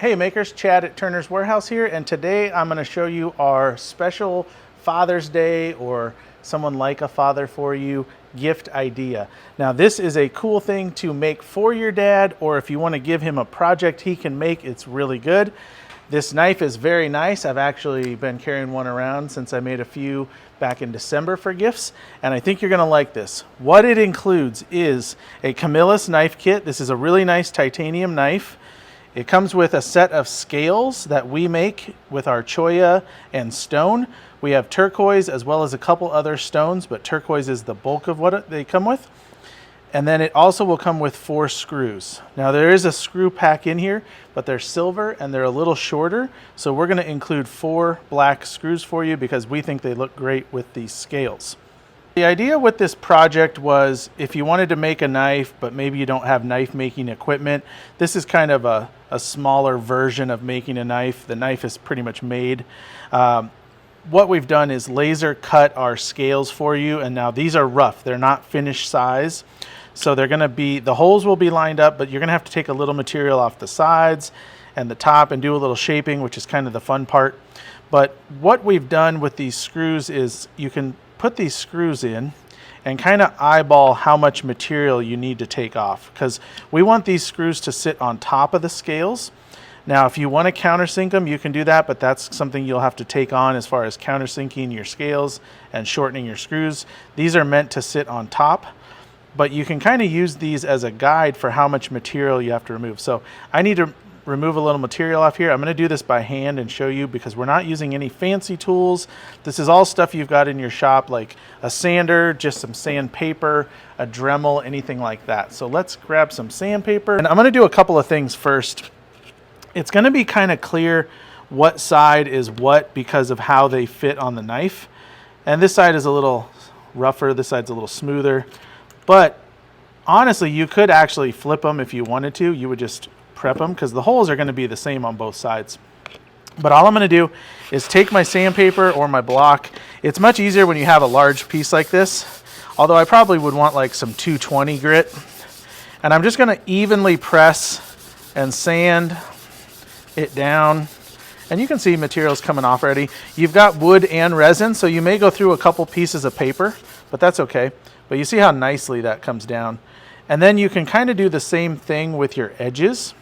Hey makers, Chad at Turner's Warehouse here, and today I'm going to show you our special Father's Day or someone like a father for you gift idea. Now this is a cool thing to make for your dad, or if you want to give him a project he can make, it's really good. This knife is very nice. I've actually been carrying one around since I made a few back in December for gifts, and I think you're going to like this. What it includes is a Camillus knife kit. This is a really nice titanium knife. It comes with a set of scales that we make with our cholla and stone. We have turquoise as well as a couple other stones, but turquoise is the bulk of what they come with. And then it also will come with 4 screws. Now there is a screw pack in here, but they're silver and they're a little shorter. So we're going to include 4 black screws for you because we think they look great with these scales. The idea with this project was if you wanted to make a knife, but maybe you don't have knife making equipment, this is kind of a smaller version of making a knife. The knife is pretty much made. What we've done is laser cut our scales for you, and now these are rough. They're not finished size. So they're gonna be, the holes will be lined up, but you're gonna have to take a little material off the sides and the top and do a little shaping, which is kind of the fun part. But what we've done with these screws is you can put these screws in and kind of eyeball how much material you need to take off, because we want these screws to sit on top of the scales. Now if you want to countersink them, you can do that, but that's something you'll have to take on as far as countersinking your scales and shortening your screws. These are meant to sit on top, but you can kind of use these as a guide for how much material you have to remove. So I need to remove a little material off here. I'm going to do this by hand and show you because we're not using any fancy tools. This is all stuff you've got in your shop, like a sander, just some sandpaper, a Dremel, anything like that. So let's grab some sandpaper, and I'm going to do a couple of things first. It's going to be kind of clear what side is what because of how they fit on the knife. And this side is a little rougher, this side's a little smoother. But honestly, you could actually flip them if you wanted to. You would just prep them because the holes are going to be the same on both sides. But all I'm going to do is take my sandpaper or my block. It's much easier when you have a large piece like this, although I probably would want like some 220 grit. And I'm just going to evenly press and sand it down. And you can see materials coming off already. You've got wood and resin, so you may go through a couple pieces of paper, but that's okay. But you see how nicely that comes down. And then you can kind of do the same thing with your edges.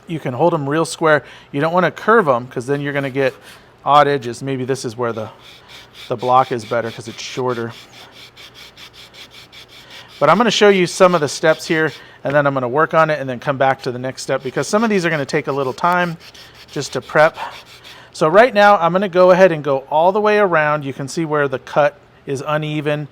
You can hold them real square. You don't want to curve them because then you're going to get odd edges. Maybe this is where the block is better because it's shorter. But I'm going to show you some of the steps here, and then I'm going to work on it and then come back to the next step because some of these are going to take a little time just to prep. So right now I'm going to go ahead and go all the way around. You can see where the cut is uneven.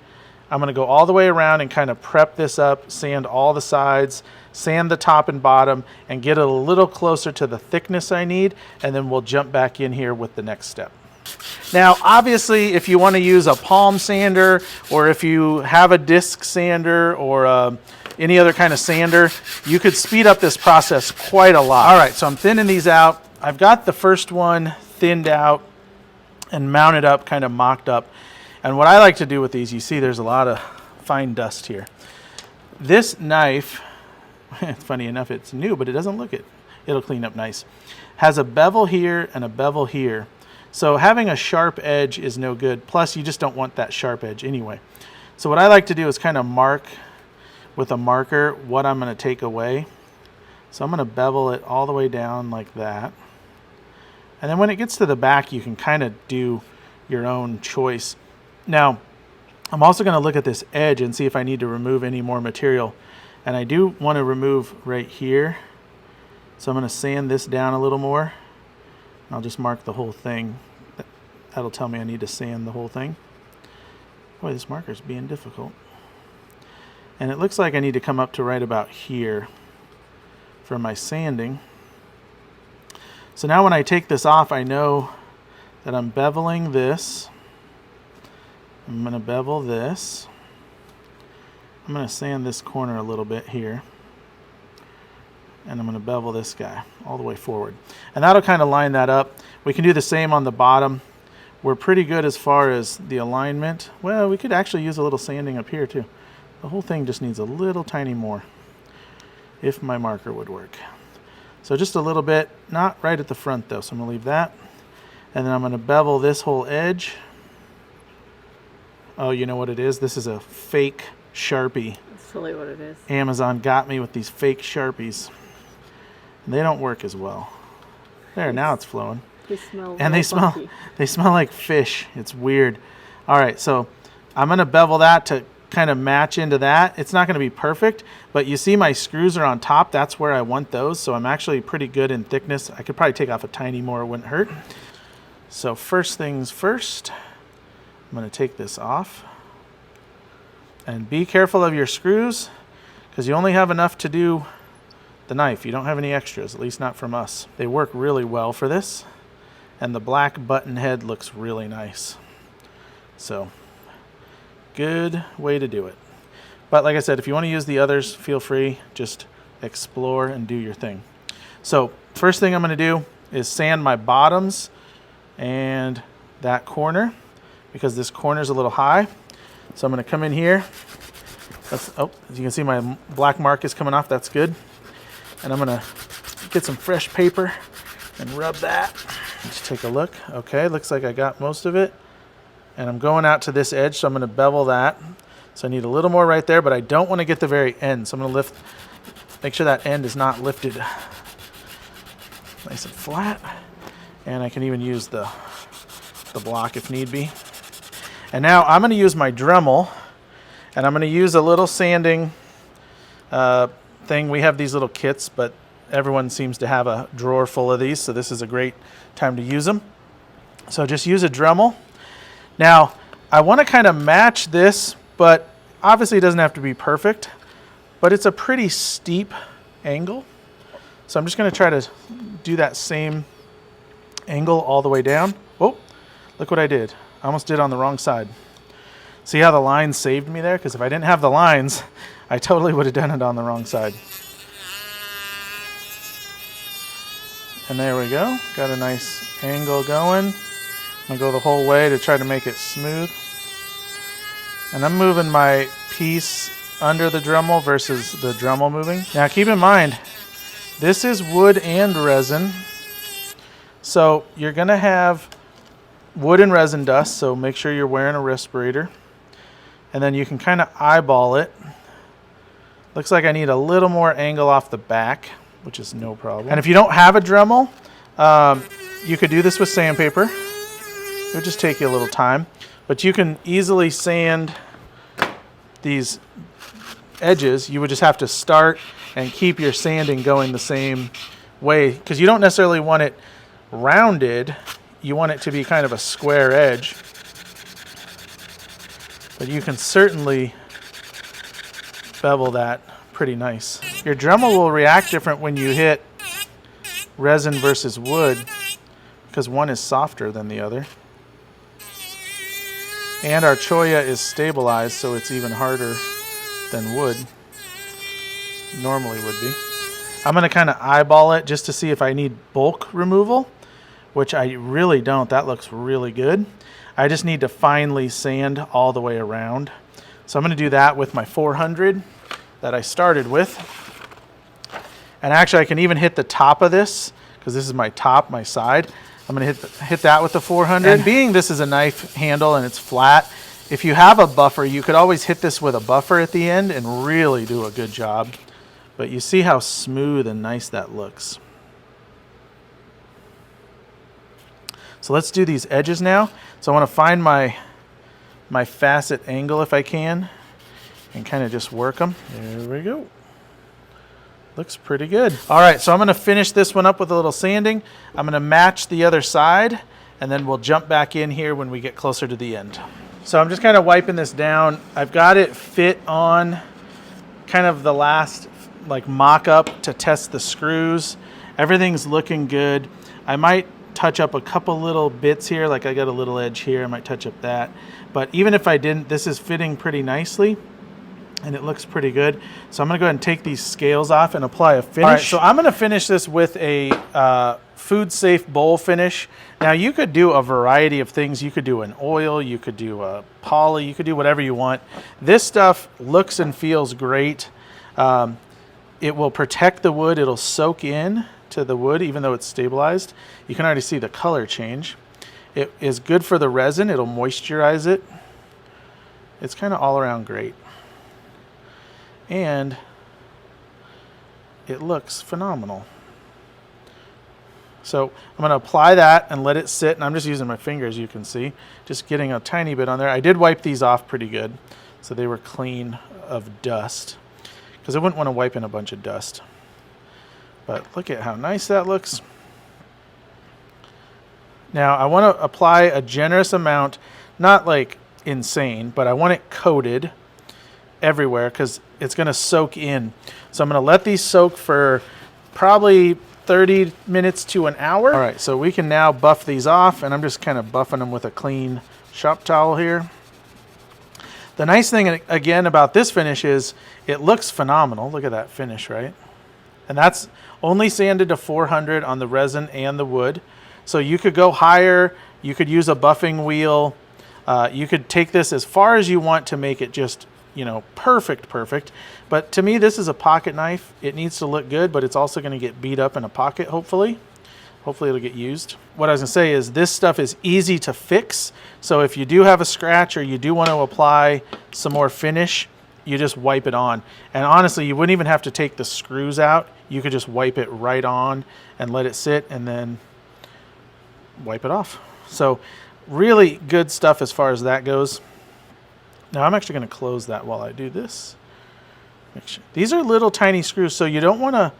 I'm going to go all the way around and kind of prep this up, sand all the sides, sand the top and bottom, and get it a little closer to the thickness I need, and then we'll jump back in here with the next step. Now obviously if you want to use a palm sander, or if you have a disc sander or any other kind of sander, you could speed up this process quite a lot. All right, so I'm thinning these out. I've got the first one thinned out and mounted up, kind of mocked up. And what I like to do with these, you see there's a lot of fine dust here. This knife, funny enough, it's new, but it doesn't look it. It'll clean up nice. Has a bevel here and a bevel here. So having a sharp edge is no good. Plus, you just don't want that sharp edge anyway. So what I like to do is kind of mark with a marker what I'm going to take away. So I'm going to bevel it all the way down like that. And then when it gets to the back, you can kind of do your own choice. Now, I'm also going to look at this edge and see if I need to remove any more material. And I do want to remove right here. So I'm going to sand this down a little more. I'll just mark the whole thing. That'll tell me I need to sand the whole thing. Boy, this marker's being difficult. And it looks like I need to come up to right about here for my sanding. So now when I take this off, I know that I'm beveling this. I'm going to bevel this. I'm going to sand this corner a little bit here. And I'm going to bevel this guy all the way forward. And that'll kind of line that up. We can do the same on the bottom. We're pretty good as far as the alignment. Well, we could actually use a little sanding up here too. The whole thing just needs a little tiny more, if my marker would work. So just a little bit, not right at the front though, so I'm gonna leave that. And then I'm gonna bevel this whole edge. Oh, you know what it is? This is a fake Sharpie. That's totally what it is. Amazon got me with these fake Sharpies. And they don't work as well. There, now it's flowing. They smell And real funky. they smell like fish. It's weird. All right, so I'm gonna bevel that to kind of match into that. It's not gonna be perfect, but you see my screws are on top. That's where I want those. So I'm actually pretty good in thickness. I could probably take off a tiny more, it wouldn't hurt. So first things first, I'm gonna take this off. And be careful of your screws because you only have enough to do the knife. You don't have any extras, at least not from us. They work really well for this. And the black button head looks really nice. So, good way to do it. But like I said, if you want to use the others, feel free. Just explore and do your thing. So, first thing I'm going to do is sand my bottoms and that corner because this corner is a little high. So I'm going to come in here. Oh, as you can see, my black mark is coming off. That's good. And I'm going to get some fresh paper and rub that. Let's take a look. Okay, looks like I got most of it. And I'm going out to this edge, so I'm going to bevel that. So I need a little more right there, but I don't want to get the very end. So I'm going to make sure that end is not lifted nice and flat. And I can even use the block if need be. And now I'm going to use my Dremel, and I'm going to use a little sanding thing. We have these little kits, but everyone seems to have a drawer full of these, so this is a great time to use them. So just use a Dremel. Now, I want to kind of match this, but obviously it doesn't have to be perfect, but it's a pretty steep angle. So I'm just going to try to do that same angle all the way down. Oh, look what I did. I almost did on the wrong side. See how the lines saved me there? Because if I didn't have the lines, I totally would have done it on the wrong side. And there we go. Got a nice angle going. I'm going to go the whole way to try to make it smooth. And I'm moving my piece under the Dremel versus the Dremel moving. Now keep in mind, this is wood and resin. So you're going to have wood and resin dust, so make sure you're wearing a respirator. And then you can kind of eyeball it. Looks like I need a little more angle off the back, which is no problem. And if you don't have a Dremel, you could do this with sandpaper. It would just take you a little time. But you can easily sand these edges. You would just have to start and keep your sanding going the same way, because you don't necessarily want it rounded. You want it to be kind of a square edge. But you can certainly bevel that pretty nice. Your Dremel will react different when you hit resin versus wood because one is softer than the other. And our cholla is stabilized, so it's even harder than wood normally would be. I'm going to kind of eyeball it just to see if I need bulk removal, which I really don't. That looks really good. I just need to finely sand all the way around. So I'm going to do that with my 400 that I started with. And actually I can even hit the top of this because this is my top, my side. I'm going to hit that with the 400. And being this is a knife handle and it's flat, if you have a buffer, you could always hit this with a buffer at the end and really do a good job. But you see how smooth and nice that looks. So let's do these edges now. So I want to find my facet angle if I can and kind of just work them. There we go. Looks pretty good. All right, so I'm going to finish this one up with a little sanding. I'm going to match the other side, and then we'll jump back in here when we get closer to the end. So I'm just kind of wiping this down. I've got it fit on kind of the last like mock-up to test the screws. Everything's looking good. I might touch up a couple little bits here, like I got a little edge here. I might touch up that. But even if I didn't, this is fitting pretty nicely. And it looks pretty good. So I'm going to go ahead and take these scales off and apply a finish. All right, so I'm going to finish this with a food safe bowl finish. Now you could do a variety of things. You could do an oil, you could do a poly, you could do whatever you want. This stuff looks and feels great. It will protect the wood. It'll soak in to the wood, even though it's stabilized. You can already see the color change. It is good for the resin. It'll moisturize it. It's kind of all around great. And it looks phenomenal. So I'm going to apply that and let it sit, and I'm just using my fingers, you can see, just getting a tiny bit on there. I did wipe these off pretty good, so they were clean of dust, because I wouldn't want to wipe in a bunch of dust. But look at how nice that looks. Now I want to apply a generous amount, not like insane, but I want it coated everywhere because it's going to soak in. So I'm going to let these soak for probably 30 minutes to an hour. All right, so we can now buff these off, and I'm just kind of buffing them with a clean shop towel here. The nice thing again about this finish is it looks phenomenal. Look at that finish, right? And that's only sanded to 400 on the resin and the wood. So you could go higher, you could use a buffing wheel, you could take this as far as you want to make it just, you know, perfect. But to me, this is a pocket knife. It needs to look good, but it's also going to get beat up in a pocket, hopefully. Hopefully it'll get used. What I was going to say is this stuff is easy to fix. So if you do have a scratch or you do want to apply some more finish, you just wipe it on. And honestly, you wouldn't even have to take the screws out. You could just wipe it right on and let it sit and then wipe it off. So really good stuff as far as that goes. Now I'm actually going to close that while I do this. Make sure. These are little tiny screws, so you don't want to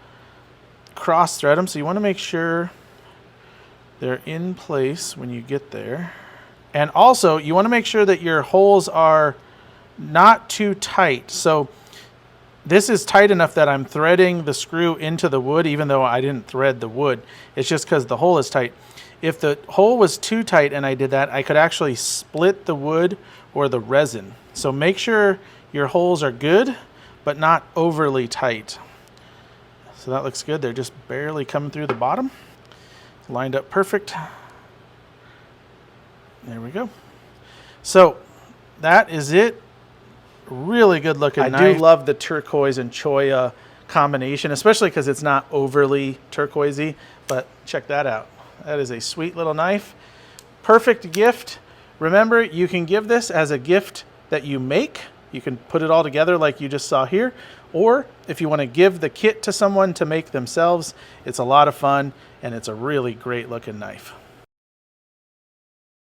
cross thread them. So you want to make sure they're in place when you get there. And also you want to make sure that your holes are not too tight. So this is tight enough that I'm threading the screw into the wood, even though I didn't thread the wood. It's just because the hole is tight. If the hole was too tight and I did that, I could actually split the wood or the resin. So make sure your holes are good, but not overly tight. So that looks good. They're just barely coming through the bottom. Lined up perfect. There we go. So that is it. Really good looking knife. I do love the turquoise and choya combination, especially because it's not overly turquoisey, but check that out. That is a sweet little knife. Perfect gift. Remember, you can give this as a gift that you make. You can put it all together like you just saw here. Or if you want to give the kit to someone to make themselves, it's a lot of fun and it's a really great looking knife.